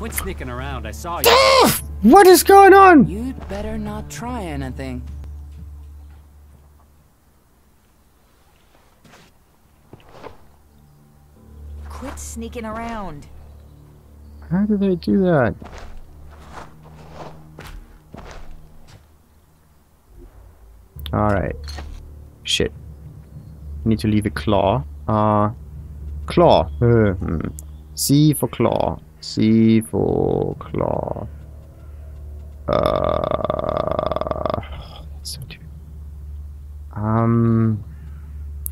Quit sneaking around. I saw you. What is going on? You'd better not try anything. Quit sneaking around. How do they do that? Alright. Shit. Need to leave a claw. Claw. C for claw. C for claw. So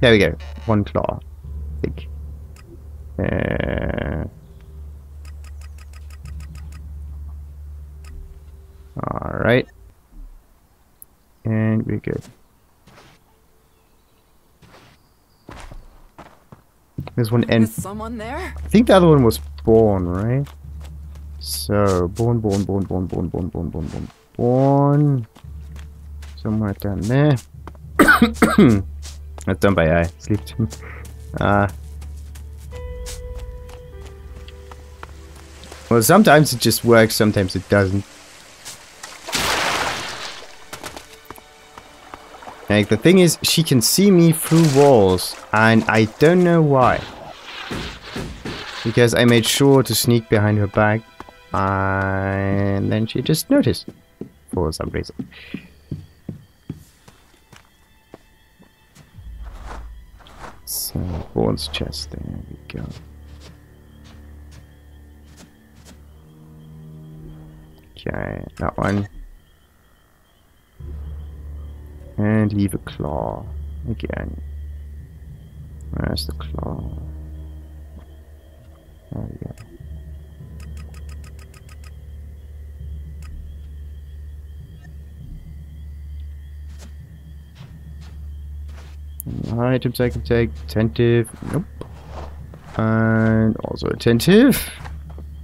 there we go. One claw. I think. Alright. And we're good. There's one end. Is someone there? I think the other one was born, right? So, born. Somewhere down there. That's done by eye. Sleep. Well, sometimes it just works, sometimes it doesn't. Like, the thing is, she can see me through walls, and I don't know why. Because I made sure to sneak behind her back, and then she just noticed, for some reason. So, Vaughn's chest, there we go. Okay, that one. And leave a claw again. Where's the claw? There we go. Items I can take. Attentive. Nope. And also attentive.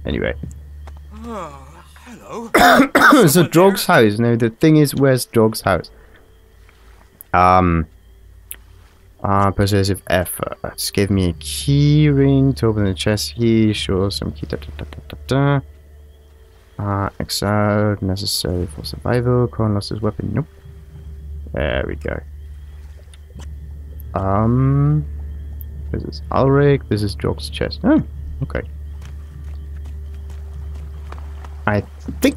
Anyway. Oh, hello. So Drog's house. No, the thing is, where's Drog's house? Persuasive efforts. Give me a key ring to open the chest. He shows some key. Exiled. Necessary for survival. Corin lost his weapon. Nope. There we go. This is Ulrich. This is Drog's chest. Oh, okay. I think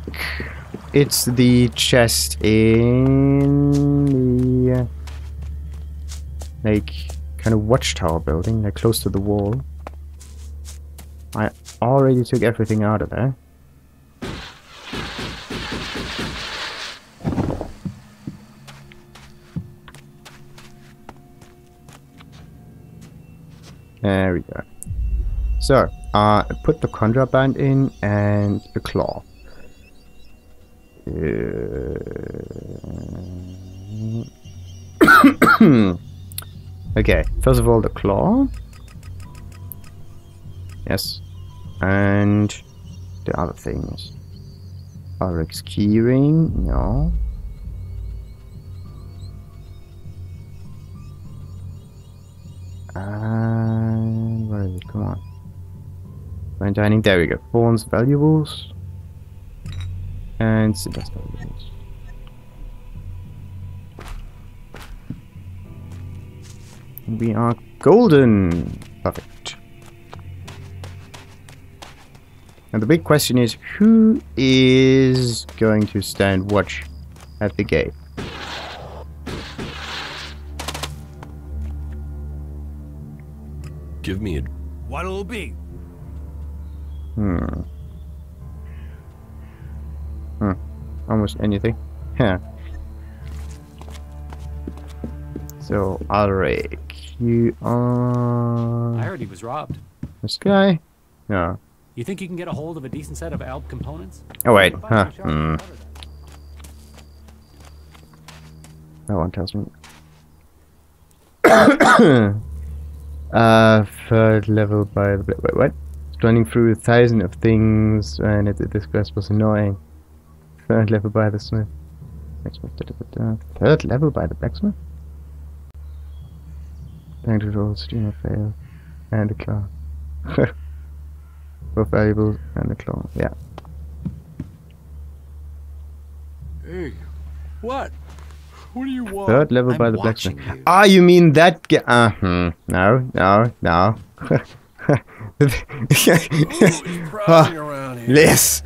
it's the chest in the like kind of watchtower building, like close to the wall. I already took everything out of there. There we go. So, put the contraband in and the claw. Okay, first of all the claw. Yes. And the other things. Ulrich's keyring, no. And where is it? Come on. Fine dining, there we go. Vaughn's valuables. And Cinder's valuables. And we are golden. Perfect. And the big question is, who is going to stand watch at the gate? Give me a... What'll it be? Almost anything. Yeah. So, Ulrich, you are... I heard he was robbed. This guy? No. You think you can get a hold of a decent set of Alb components? Oh wait, huh. That one tells me. Third level by the... Wait, what? Running through 1,000 of things, and this quest was annoying. Third level by the smith. Third level by the blacksmith? Thank to roll, streamer fail. And a claw. Both valuables and the claw. Yeah. Hey, what? What do you want? Third level I'm by the watching blacksmith. you. Ah, you mean that guy? No. Prowling around here. Yes.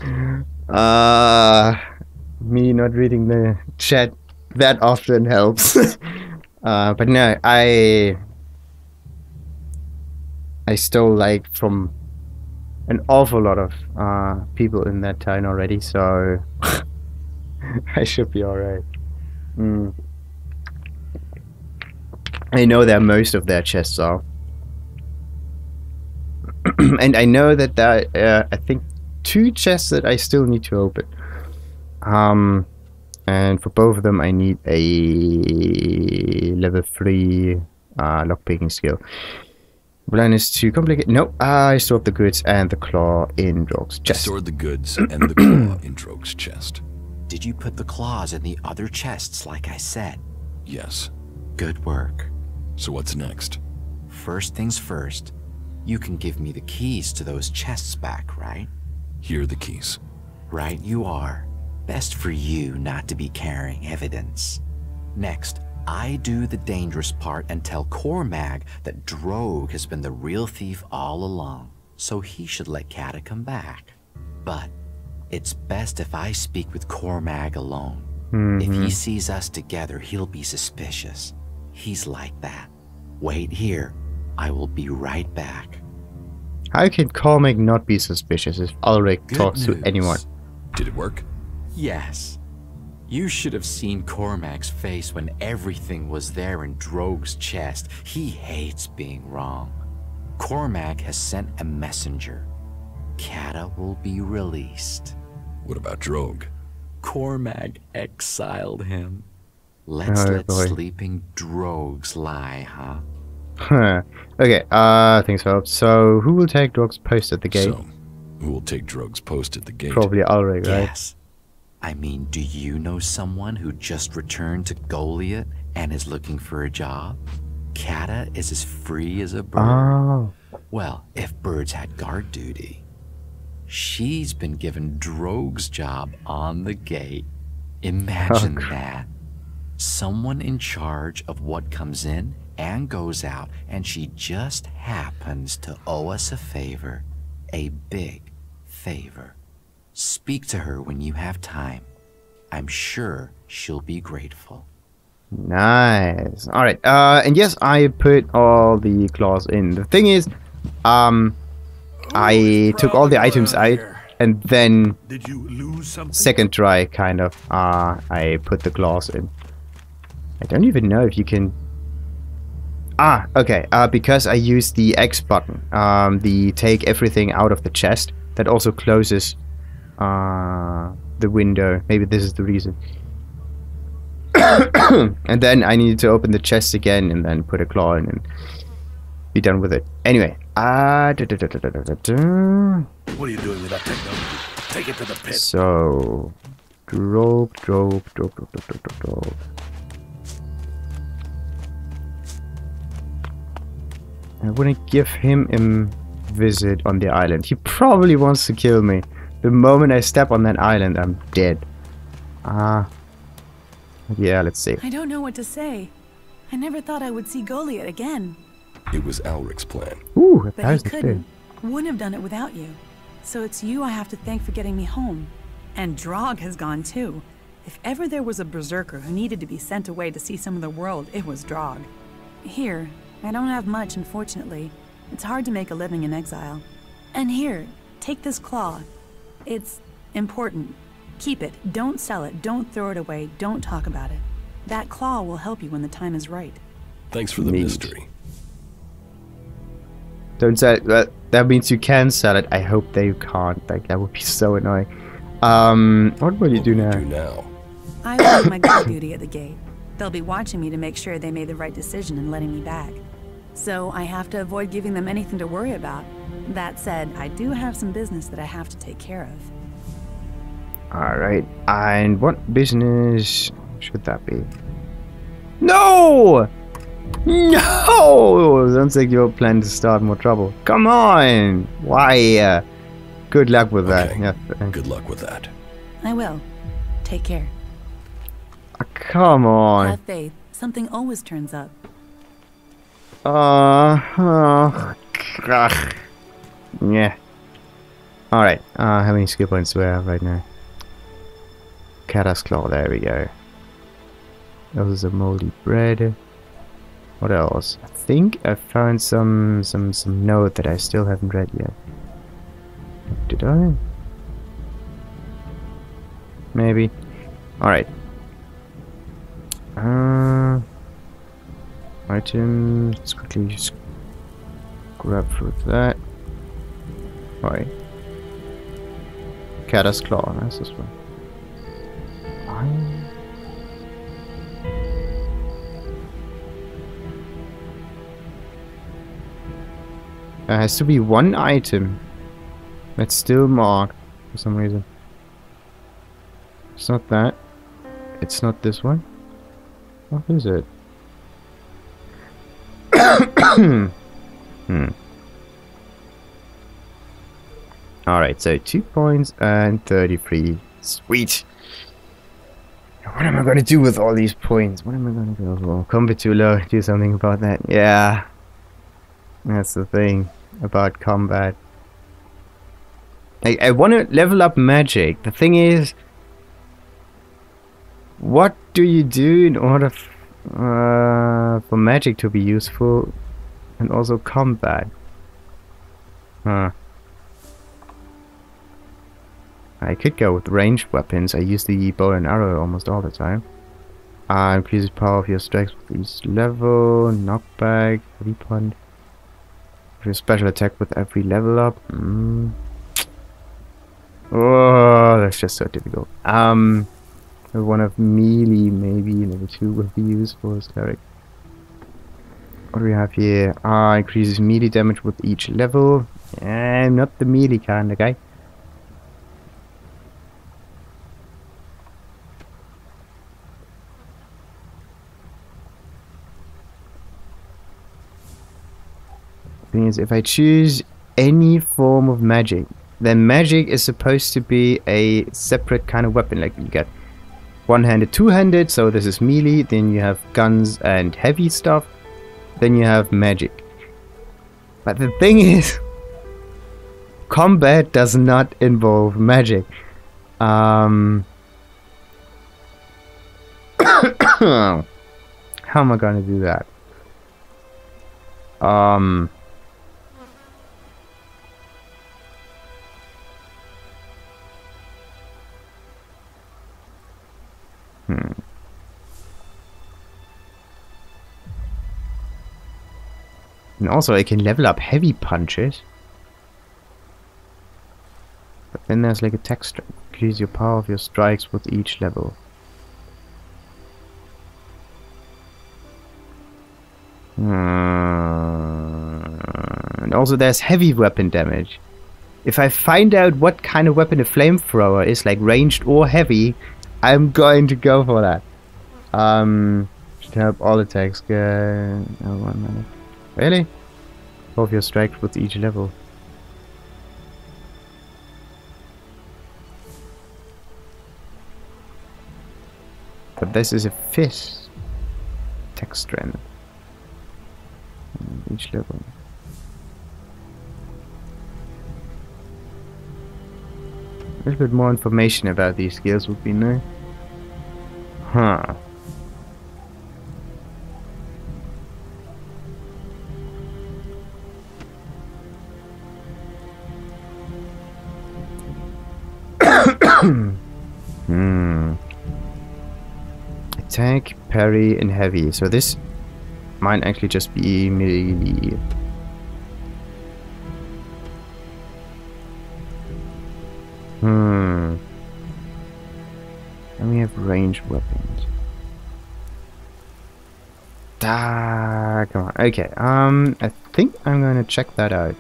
Me not reading the chat that often helps. But no, I stole like from an awful lot of people in that town already, so I should be alright. I know that most of their chests are. And I know that there I think 2 chests that I still need to open. And for both of them I need a level 3 lockpicking skill. Plan is too complicated. No, I stored the goods and the claw in Drog's chest. Stored the goods and the claw in Droge's chest. Did you put the claws in the other chests like I said? Yes. Good work. So what's next? First things first, you can give me the keys to those chests back, right? Here are the keys. Right you are. Best for you not to be carrying evidence. Next, I do the dangerous part and tell Cormag that Droge has been the real thief all along, so he should let Kata come back. But it's best if I speak with Cormag alone. If he sees us together, he'll be suspicious. He's like that. Wait here. I will be right back. How can Cormac not be suspicious if Ulrich Good talks to news. anyone? Did it work? Yes. You should have seen Cormac's face when everything was there in Droge's chest. He hates being wrong. Cormac has sent a messenger. Kata will be released. What about Droge? Cormac exiled him. Let's Oh, let boy. sleeping Drogues lie, huh? Huh. Okay, thanks for help. So, who will take Drog's post at the gate? So, who will take Droge's post at the gate? Probably Ulrich, right? Yes. I mean, do you know someone who just returned to Goliath and is looking for a job? Kata is as free as a bird. Oh. Well, if birds had guard duty. She's been given Droge's job on the gate. Imagine that. Someone in charge of what comes in and goes out, and she just happens to owe us a favor. A big favor. Speak to her when you have time. I'm sure she'll be grateful. Nice. Alright, and yes, I put all the claws in. The thing is, I took all the items out, and then Did you lose something? second try, kind of, I put the claws in. I don't even know if you can... Ah, okay, because I used the X button, the take everything out of the chest, that also closes the window. Maybe this is the reason. And then I needed to open the chest again and then put a claw in and be done with it. Anyway, What are you doing with that technology? Take it to the pit. so drop. I wouldn't give him a visit on the island. He probably wants to kill me. The moment I step on that island, I'm dead. Yeah, let's see. I don't know what to say. I never thought I would see Goliath again. It was Alric's plan. Ooh, But he 1,000 couldn't. Wouldn't have done it without you. So it's you I have to thank for getting me home. And Drog has gone too. If ever there was a berserker who needed to be sent away to see some of the world, it was Drog. Here, I don't have much, unfortunately. It's hard to make a living in exile. And here, take this claw. It's important. Keep it. Don't sell it. Don't throw it away. Don't talk about it. That claw will help you when the time is right. Thanks for the Neat. mystery. Don't sell it. That means you can sell it. I hope they can't. Like, that would be so annoying. What will you do now? I will do my guard duty at the gate. They'll be watching me to make sure they made the right decision in letting me back. So I have to avoid giving them anything to worry about. That said, I do have some business that I have to take care of. Alright, and what business should that be? No! No! Sounds like you're planning to start more trouble. Come on! Why? Good luck with that. Okay. Yeah. Good luck with that. I will. Take care. Come on. Have faith. Something always turns up. Yeah. Alright. How many skill points do I have right now? Cat's Claw. There we go. That was a moldy bread. What else? I think I found some note that I still haven't read yet. Did I? Maybe. Alright. Item. Let's quickly just grab for that. Alright. Cat's Claw. That's this one. There has to be one item that's still marked for some reason. It's not that. It's not this one. What is it? Alright, so 2 points and 33. Sweet! What am I gonna do with all these points? What am I gonna go for? Combat too low. Do something about that. Yeah. That's the thing about combat. I want to level up magic. The thing is, what do you do in order for magic to be useful and also combat? Huh. I could go with ranged weapons. I use the bow and arrow almost all the time. Increases power of your strikes with each level. Knockback. Heavy punch. Your special attack with every level up. Oh, that's just so difficult. One of melee, maybe level 2 would be useful as cleric. What do we have here? Increases melee damage with each level. I'm not the melee kind of guy. Thing is, if I choose any form of magic, then magic is supposed to be a separate kind of weapon. Like you get one-handed, two-handed, so this is melee. Then you have guns and heavy stuff. Then you have magic. But the thing is, combat does not involve magic. How am I gonna do that? And also I can level up heavy punches. But then there's like a text. Increase your power of your strikes with each level. And also there's heavy weapon damage. If I find out what kind of weapon a flamethrower is, like ranged or heavy, I'm going to go for that. Should help all attacks go. Oh, 1 minute. Really? Power of your strikes with each level. But this is a fist. Attack strength. Each level. A little bit more information about these skills would be nice. Huh. Attack, parry, and heavy. So this might actually just be melee. And we have ranged weapons. Come on. Okay. I think I'm gonna check that out.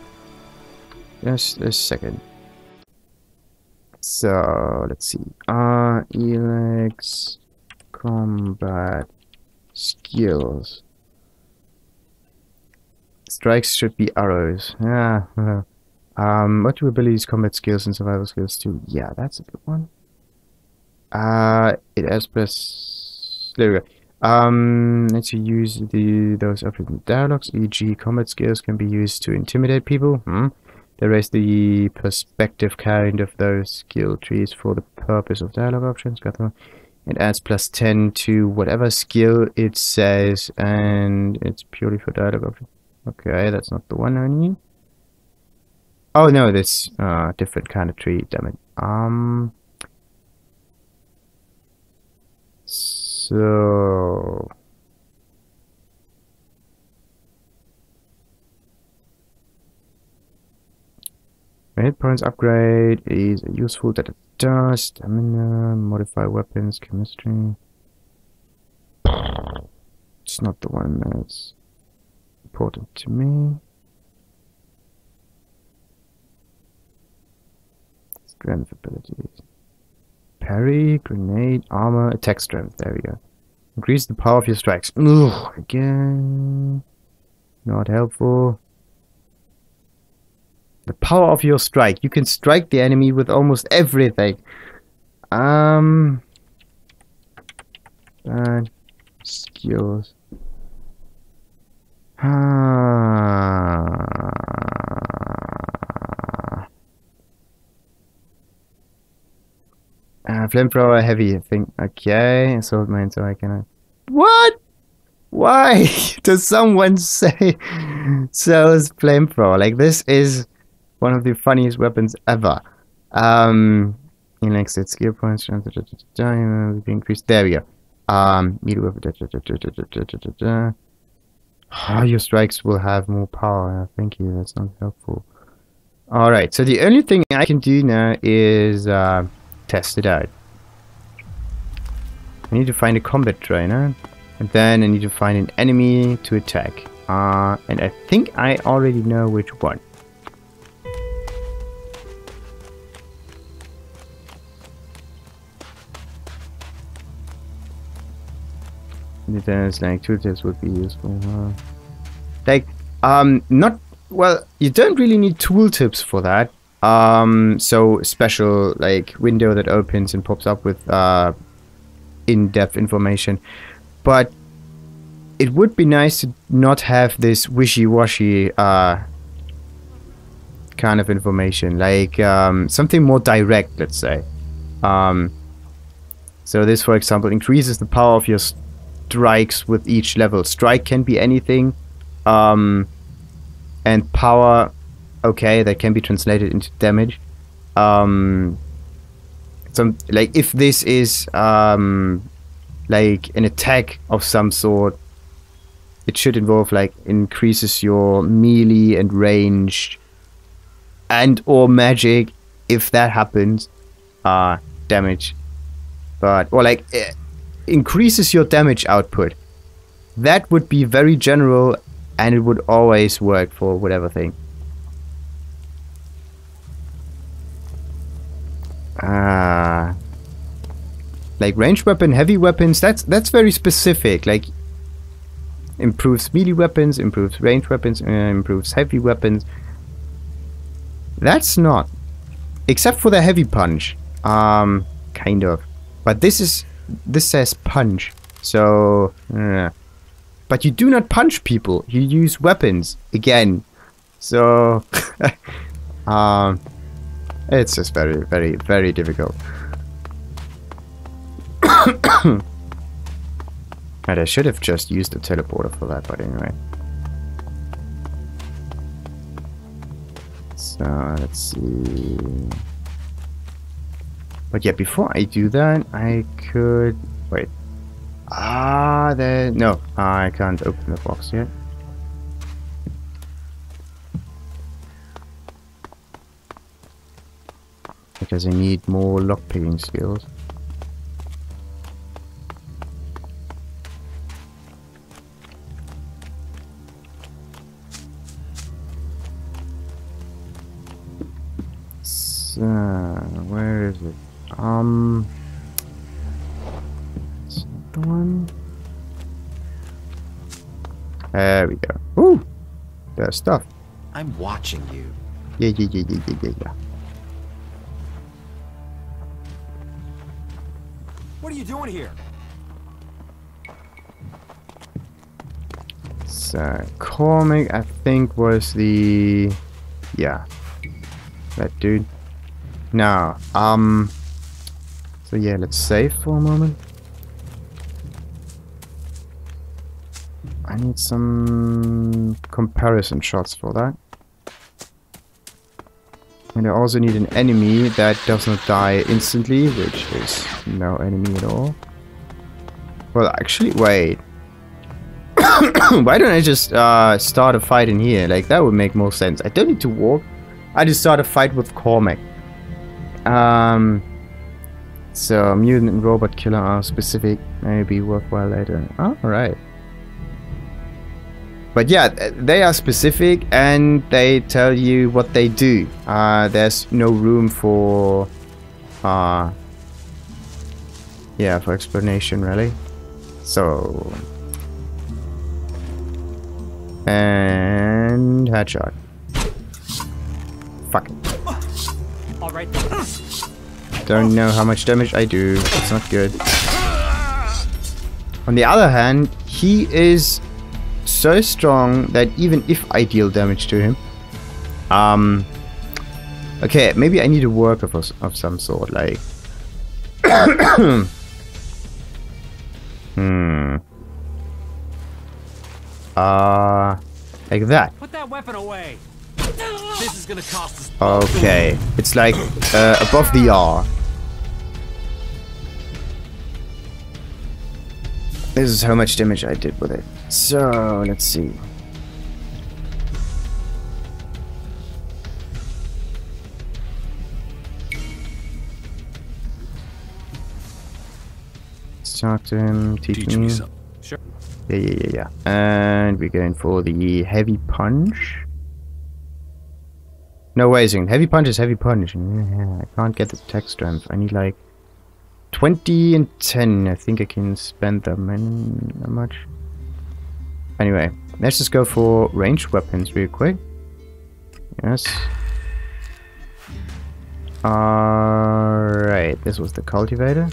Just a second. So let's see. Elex combat skills. Strikes should be arrows. Yeah. What do abilities, combat skills, and survival skills too? Yeah, that's a good one. It has plus. There we go. Let's use those optional dialogues, e.g. combat skills can be used to intimidate people. They raise the perspective kind of those skill trees for the purpose of dialogue options. Got them. It adds plus 10 to whatever skill it says, and it's purely for dialogue options. Okay, that's not the one I need. Oh no, this different kind of tree, damn it. So hit points upgrade is useful that it does. Stamina, modify weapons, chemistry. It's not the one that's important to me. Strength abilities. Parry, grenade, armor, attack strength. There we go. Increase the power of your strikes. Ugh, again. Not helpful. The power of your strike. You can strike the enemy with almost everything. Skills. Flamethrower heavy, I think. Okay, assault mine, so I cannot. What? Why does someone say sells flamethrower? Like, this is one of the funniest weapons ever. Elex its skill points. Increased. There we go. Meter weapon. Your strikes will have more power. Thank you. That's not helpful. Alright, so the only thing I can do now is test it out. I need to find a combat trainer, and then I need to find an enemy to attack. And I think I already know which one. There's like tooltips would be useful. Like, not well. You don't really need tooltips for that. So special like window that opens and pops up with in-depth information, but it would be nice to not have this wishy-washy kind of information, like something more direct, let's say. So this, for example, increases the power of your strikes with each level. Strike can be anything, and power, okay, that can be translated into damage. Some, like, if this is like an attack of some sort, it should involve like increases your melee and range and or magic. If that happens, damage, but or like increases your damage output. That would be very general, and it would always work for whatever thing. Like ranged weapon, heavy weapons, that's very specific. Like improves melee weapons, improves ranged weapons, improves heavy weapons. That's not, except for the heavy punch, kind of. But this says punch, so but you do not punch people. You use weapons again, so it's just very, very, very difficult. And I should have just used the teleporter for that, but anyway. So let's see. But yeah, before I do that, I could wait. No, I can't open the box yet. Because I need more lockpicking skills. So, where is it? It's not the one. There we go. Ooh, there's stuff. I'm watching you. Yeah, yeah, yeah, yeah, yeah, yeah, yeah. What are you doing here? So, Cormac, I think, was the... Yeah. That dude. Now, so yeah, let's save for a moment. I need some comparison shots for that. And I also need an enemy that does not die instantly, which is no enemy at all. Well, actually, wait. Why don't I just start a fight in here? Like, that would make more sense. I don't need to walk. I just start a fight with Cormac. So, mutant and robot killer are specific. Maybe worthwhile later. Alright. But yeah, they are specific and they tell you what they do. There's no room for... yeah, for explanation, really. So... And... headshot. Fuck it. All right then. Don't know how much damage I do. It's not good. On the other hand, he is so strong that even if I deal damage to him... okay, maybe I need a work of some sort, like... like that. Put that weapon away. This is gonna cost us. Okay, it's like above the R. This is how much damage I did with it. So, let's see. Let's talk to him, teach me. something. Sure. Yeah. And we're going for the heavy punch. No, wait a second. Heavy punch is heavy punch. Yeah, I can't get the attack strength. I need like 20 and 10. I think I can spend them. And how much? Anyway, let's just go for ranged weapons real quick. Yes. Alright, this was the cultivator.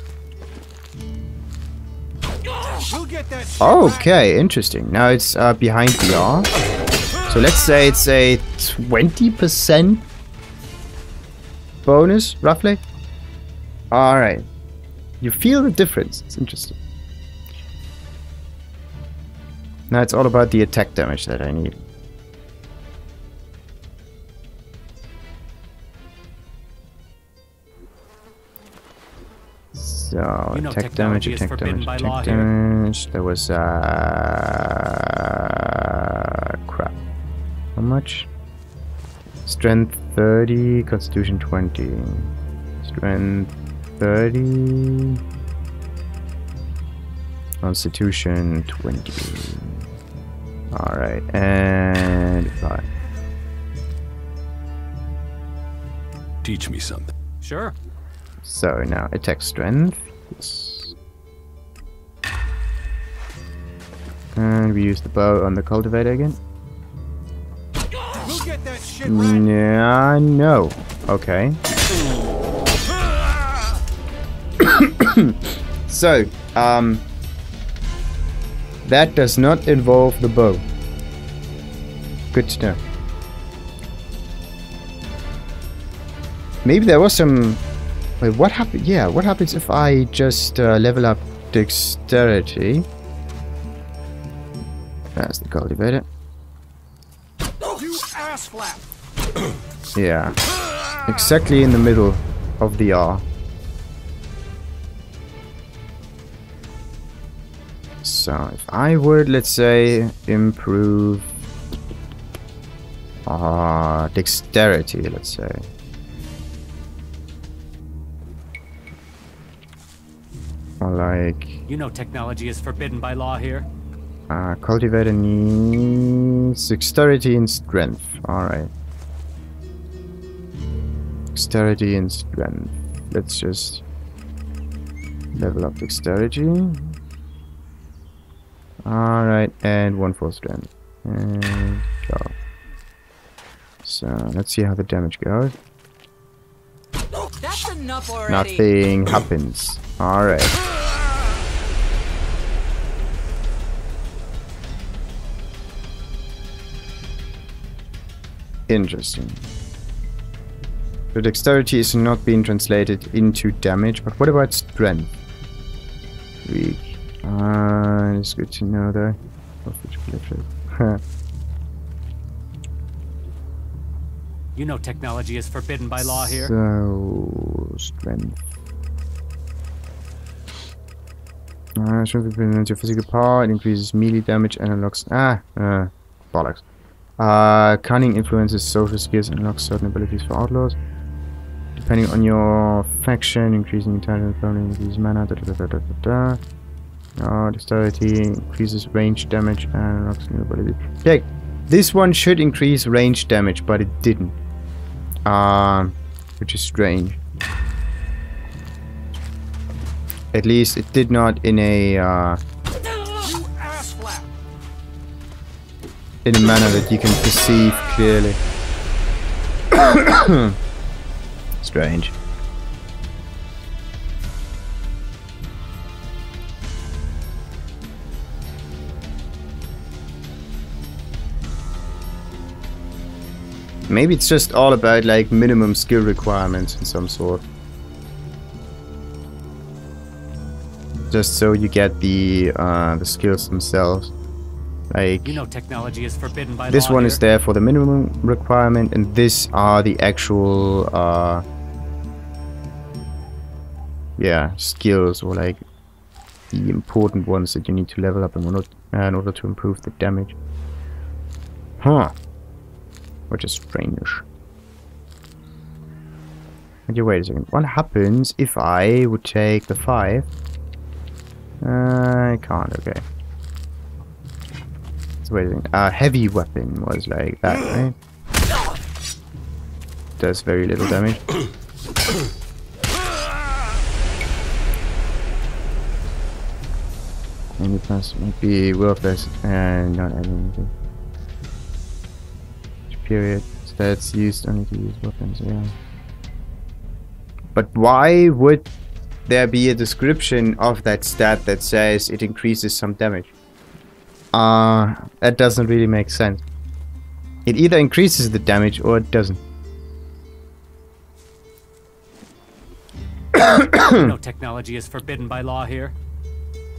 Okay, interesting. Now it's behind the R. So let's say it's a 20% bonus, roughly. Alright. You feel the difference. It's interesting. Now it's all about the attack damage that I need. So, attack damage, attack damage, attack damage. There was, crap. How much? Strength 30, Constitution 20. Strength 30. Constitution 20. Alright, and 5. Teach me something. Sure. So now attack strength. Yes. And we use the bow on the cultivator again. We'll get that shit right. Yeah, no. Okay. So, that does not involve the bow. Good to know. Maybe there was some... Wait, what happened? Yeah, what happens if I just level up dexterity? That's the cultivator. You ass flap. Yeah. Exactly in the middle of the R. So, if I would, let's say, improve dexterity, let's say. Or like... You know technology is forbidden by law here. Cultivator needs dexterity and strength. Alright. Dexterity and strength. Let's just level up dexterity. Alright, and 1 for strength. And go. So let's see how the damage goes. That's enough already. Nothing happens. Alright. Interesting. The dexterity is not being translated into damage, but what about strength? Weak. It's good to know though. You know technology is forbidden by law here. So, strength. Strength depends your physical power. It increases melee damage and unlocks. Bollocks. Cunning influences social skills and unlocks certain abilities for outlaws. Depending on your faction, increasing intelligence, increases mana. Dexterity increases range damage and unlocks new abilities. Okay, this one should increase range damage, but it didn't. Which is strange. At least it did not in a in a manner that you can perceive clearly. Strange. Maybe it's just all about like minimum skill requirements in some sort. Just so you get the skills themselves. Like, you know technology is forbidden by this law one here. is there for the minimum requirement, and these are the actual skills, or like the important ones that you need to level up in order to improve the damage. Huh. Which is strange. Okay, wait a second. What happens if I would take the 5? I can't, okay. So wait a second. Heavy weapon was like that, right? Does very little damage. Any plus might be worthless and not adding anything. Period. So that's used only to use weapons, yeah. But why would there be a description of that stat that says it increases some damage? That doesn't really make sense. It either increases the damage or it doesn't. No technology is forbidden by law here.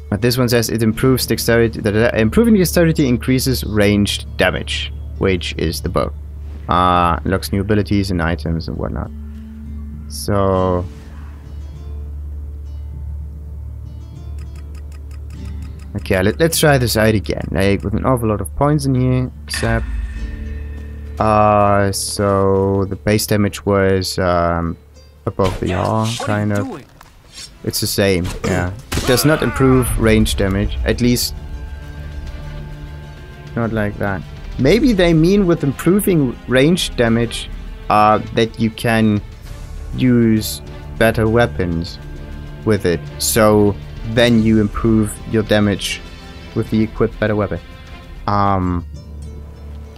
But this one says it improves dexterity. Improving dexterity increases ranged damage, which is the bow. Unlocks new abilities and items and whatnot. So okay, let's try this out again. Like with an awful lot of points in here, except so the base damage was above the R, kind of. It's the same, yeah. It does not improve range damage, at least not like that. Maybe they mean with improving range damage that you can use better weapons with it. So then you improve your damage with the equipped better weapon.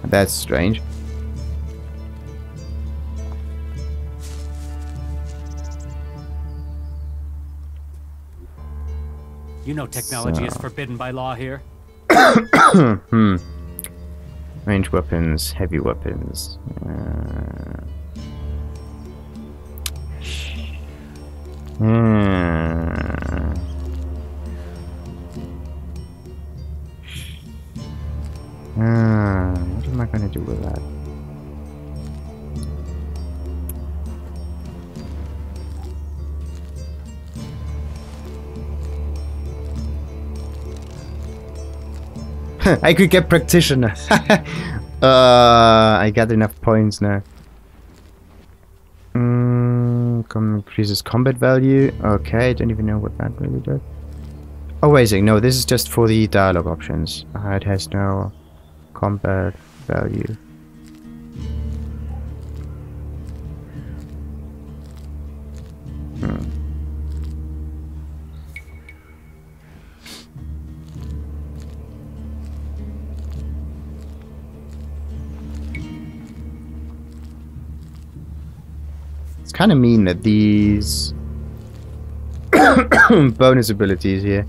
That's strange. You know technology is forbidden by law here. Range weapons, heavy weapons. What am I gonna do with that? I could get practitioner. I got enough points now. Increases combat value. Okay, I don't even know what that really does. Oh wait a second, no, this is just for the dialogue options. It has no combat value. It's kind of mean that these bonus abilities here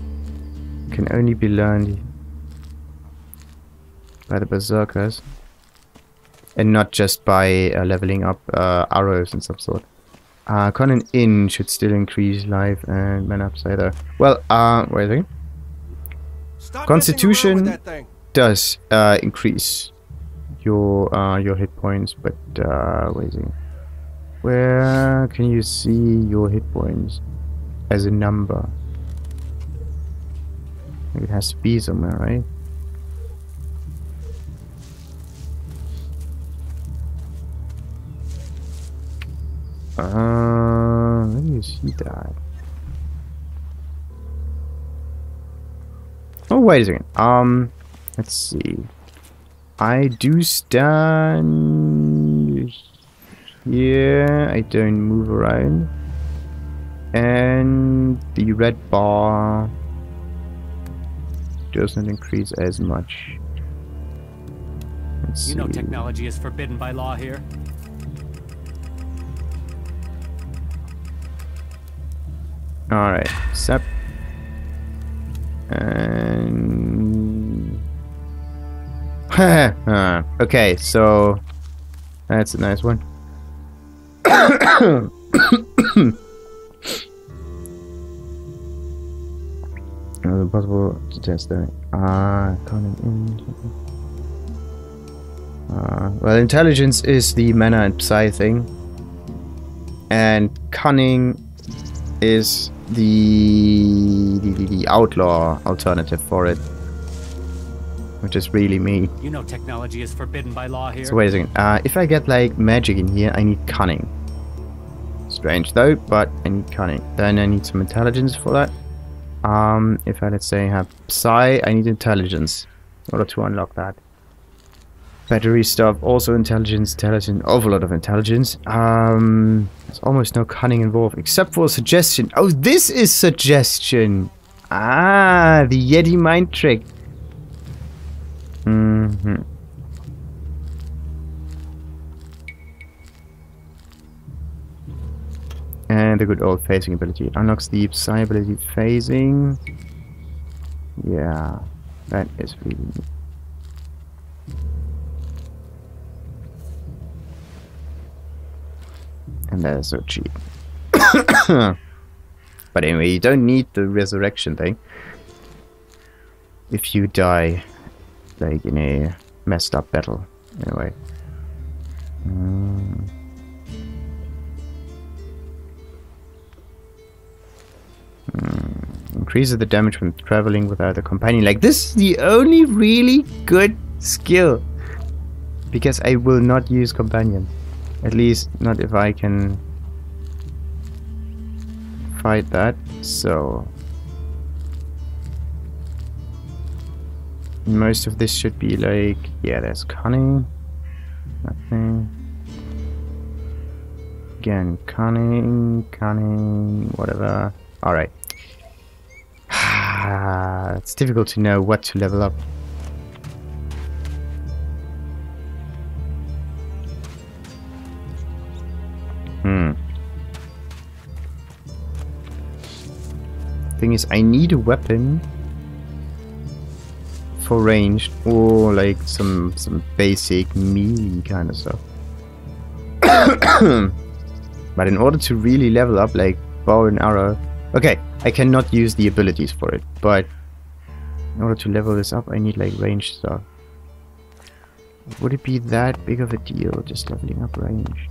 can only be learned by the berserkers and not just by leveling up arrows and some sort. Con in should still increase life and mana upside there. Well, wait a second. Stop Constitution messing around with that thing. does increase your hit points, but wait a second. Where can you see your hit points as a number? It has to be somewhere, right? Where do you see that? Oh, wait a second. Let's see. I do stand here. I don't move around. And the red bar doesn't increase as much. Let's see. You know technology is forbidden by law here. Alright, Sep. And... okay, so... That's a nice one. Possible to test that. Well, intelligence is the mana and psi thing. And cunning is the outlaw alternative for it, which is really me. You know technology is forbidden by law here. So wait a second. If I get like magic in here, I need cunning. Strange though, but I need cunning. Then I need some intelligence for that. If I, let's say, have psi, I need intelligence in order to unlock that. Battery stuff, also intelligence, awful lot of intelligence. There's almost no cunning involved, except for suggestion. Oh, this is suggestion! Ah, the Yeti mind trick. And the good old phasing ability. It unlocks the psi ability phasing. Yeah, that is really neat. And that is so cheap. But anyway, you don't need the resurrection thing if you die like in a messed up battle. Anyway. Increases the damage when traveling without a companion. Like, this is the only really good skill. Because I will not use companion. At least not if I can fight that. So most of this should be like, yeah, there's cunning. Nothing. Again, cunning, whatever. Alright. It's difficult to know what to level up. Thing is, I need a weapon for ranged or like some basic melee kind of stuff. But in order to really level up, like bow and arrow, okay, I cannot use the abilities for it, but in order to level this up, I need like ranged stuff. Would it be that big of a deal just leveling up ranged?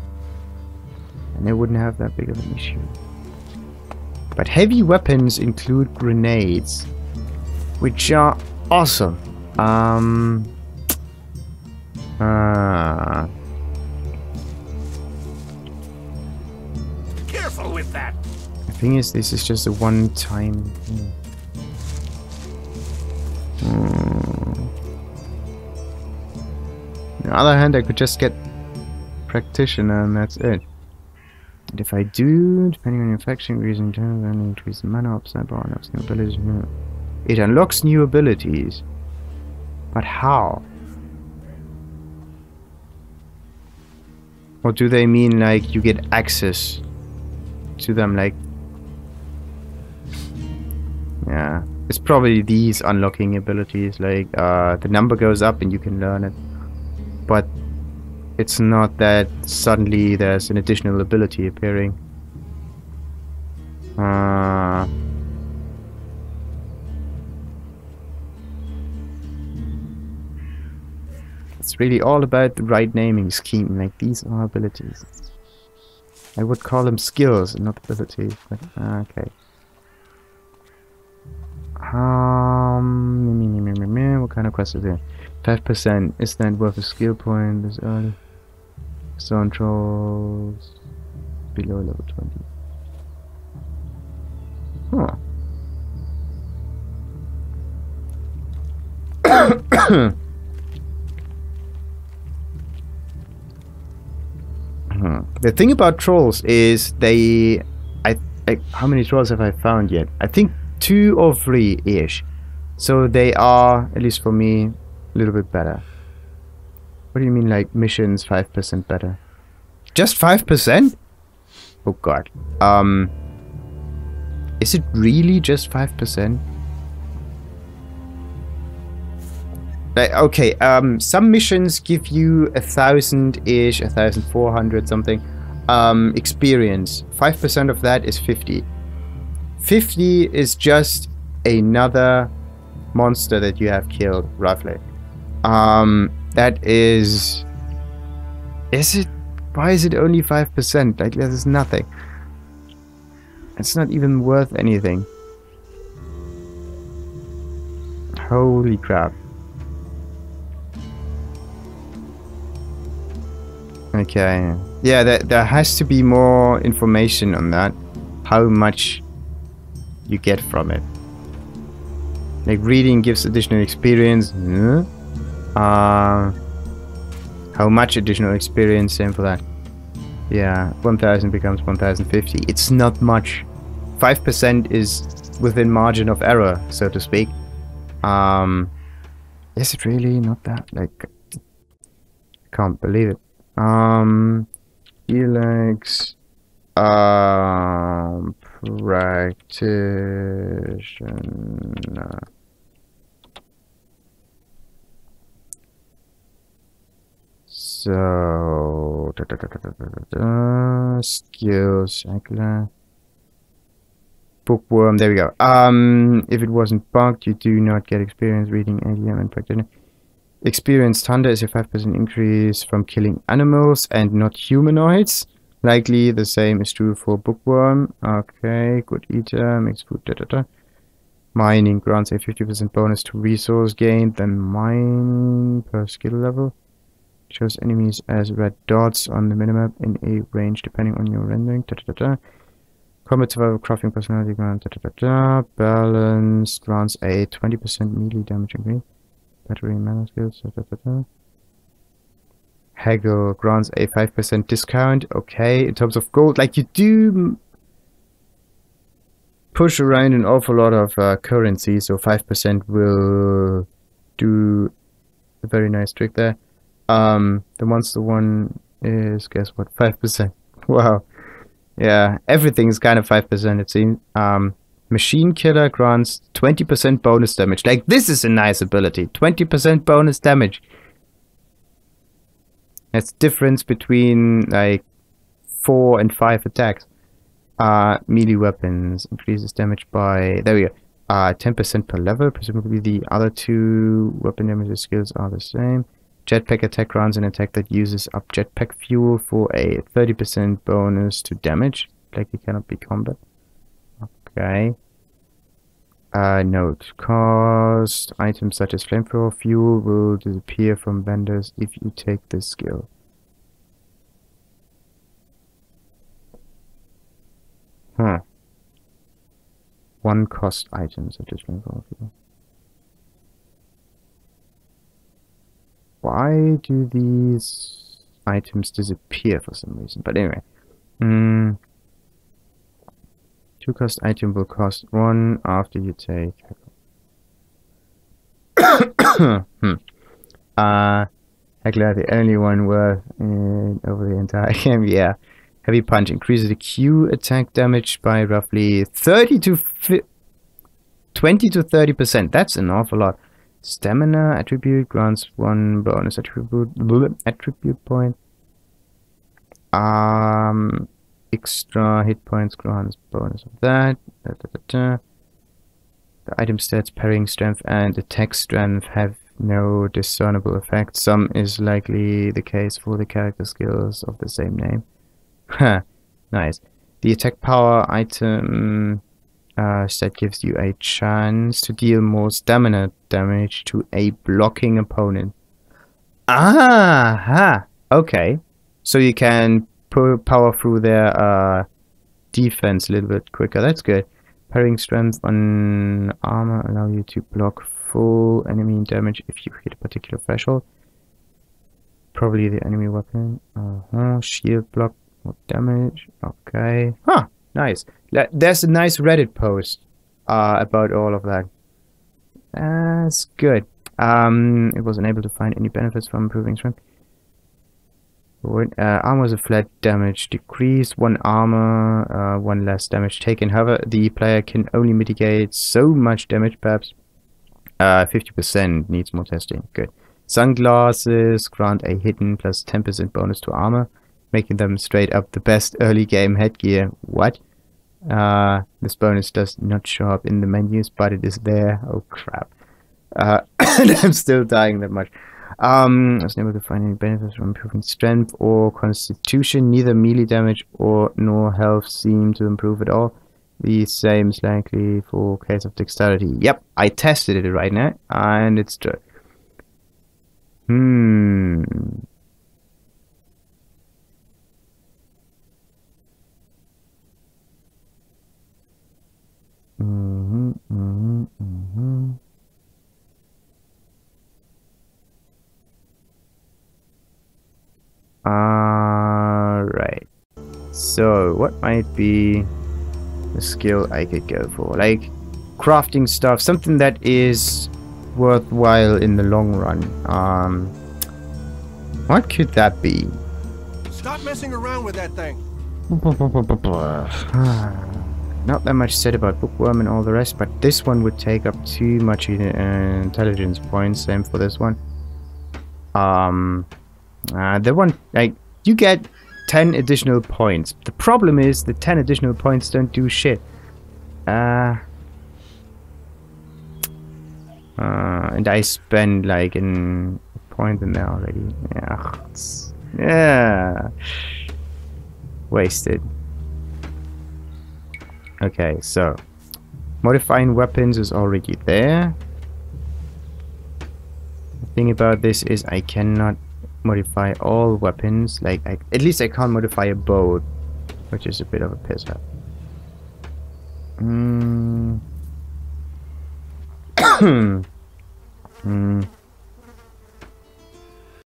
And I wouldn't have that big of an issue. But heavy weapons include grenades, which are awesome. Careful with that. The thing is, this is just a one-time thing. On the other hand, I could just get practitioner and that's it. And if I do, depending on your faction reason, then increase the mana upside bar, unlocks new abilities. It unlocks new abilities. But how? Or do they mean like you get access to them? Like, yeah, it's probably these unlocking abilities. Like, the number goes up and you can learn it, but it's not that suddenly there's an additional ability appearing. It's really all about the right naming scheme. Like, these are abilities. I would call them skills and not abilities. But, okay. What kind of quest is it? 5%. Is that worth a skill point this early? Zone trolls below level 20. Huh. The thing about trolls is they... how many trolls have I found yet? I think 2 or 3-ish. So they are, at least for me, a little bit better. What do you mean, like, missions 5% better? Just 5%? Oh god. Is it really just 5%? Like, okay, some missions give you 1,000-ish, 1,400 something experience. 5% of that is 50. 50 is just another monster that you have killed, roughly. That is... Is it... Why is it only 5%? Like, that is nothing. It's not even worth anything. Holy crap. Okay. Yeah, there has to be more information on that. How much you get from it. Like, reading gives additional experience. How much additional experience? Same for that. Yeah, 1,000 becomes 1,050. It's not much. 5% is within margin of error, so to speak. Is it really not that? Like, I can't believe it. Elex, practitioner. So, skills, bookworm, there we go. If it wasn't bugged, you do not get experience reading ADM and practitioner. Experienced hunter is a 5% increase from killing animals and not humanoids. Likely the same is true for bookworm. Okay, good eater, makes food, Mining grants a 50% bonus to resource gain, then mine per skill level. Shows enemies as red dots on the minimap in a range depending on your rendering. Combat survival crafting personality grant. Balance grants a 20% melee damage increase. Battery mana skills. Haggle grants a 5% discount. Okay, in terms of gold, like, you do push around an awful lot of currency, so 5% will do a very nice trick there. The monster one is, guess what, 5%. Wow. Yeah, everything's kind of 5%, it seems. Machine Killer grants 20% bonus damage. Like, this is a nice ability. 20% bonus damage. That's the difference between, like, 4 and 5 attacks. Melee weapons increases damage by, there we go, 10% per level. Presumably the other 2 weapon damage skills are the same. Jetpack attack grants an attack that uses up jetpack fuel for a 30% bonus to damage. Like, it cannot be combat. Okay. Note. Cost. Items such as flamethrower fuel will disappear from vendors if you take this skill. Huh. 1 cost item such as flamethrower fuel. Why do these items disappear for some reason? But anyway. 2 cost item will cost 1 after you take... Heckler, the only one worth over the entire game. Yeah. Heavy punch increases the Q attack damage by roughly 20 to 30%. That's an awful lot. Stamina attribute grants 1 bonus attribute point. Extra hit points grants bonus of that. The item stats, parrying strength and attack strength have no discernible effect. Some is likely the case for the character skills of the same name. Huh, nice. The attack power item stat gives you a chance to deal more stamina damage to a blocking opponent. Ah, okay. So you can power through their defense a little bit quicker. That's good. Parrying strength on armor allow you to block full enemy damage if you hit a particular threshold. Probably the enemy weapon. Shield block more damage. Okay. Huh. Nice. There's a nice Reddit post about all of that. That's good. It was unable to find any benefits from improving strength. Armor is a flat damage decrease. 1 armor, 1 less damage taken. However, the player can only mitigate so much damage, perhaps. 50% needs more testing. Good. Sunglasses grant a hidden plus 10% bonus to armor, making them straight up the best early game headgear. What? This bonus does not show up in the menus, but it is there. Oh crap. And I'm still dying that much. I was unable to find any benefits from improving strength or constitution. Neither melee damage nor health seem to improve at all. The same is likely for case of dexterity. Yep, I tested it right now, and it's true. Alright. So, what might be the skill I could go for? Like, crafting stuff. Something that is worthwhile in the long run. What could that be? Stop messing around with that thing. Not that much said about Bookworm and all the rest, but this one would take up too much intelligence points. Same for this one. The one, like, you get 10 additional points. The problem is the 10 additional points don't do shit. And I spend like a point in there already. Yeah. Wasted. Okay, so modifying weapons is already there. The thing about this is I cannot modify all weapons. Like, at least I can't modify a bow, which is a bit of a piss up.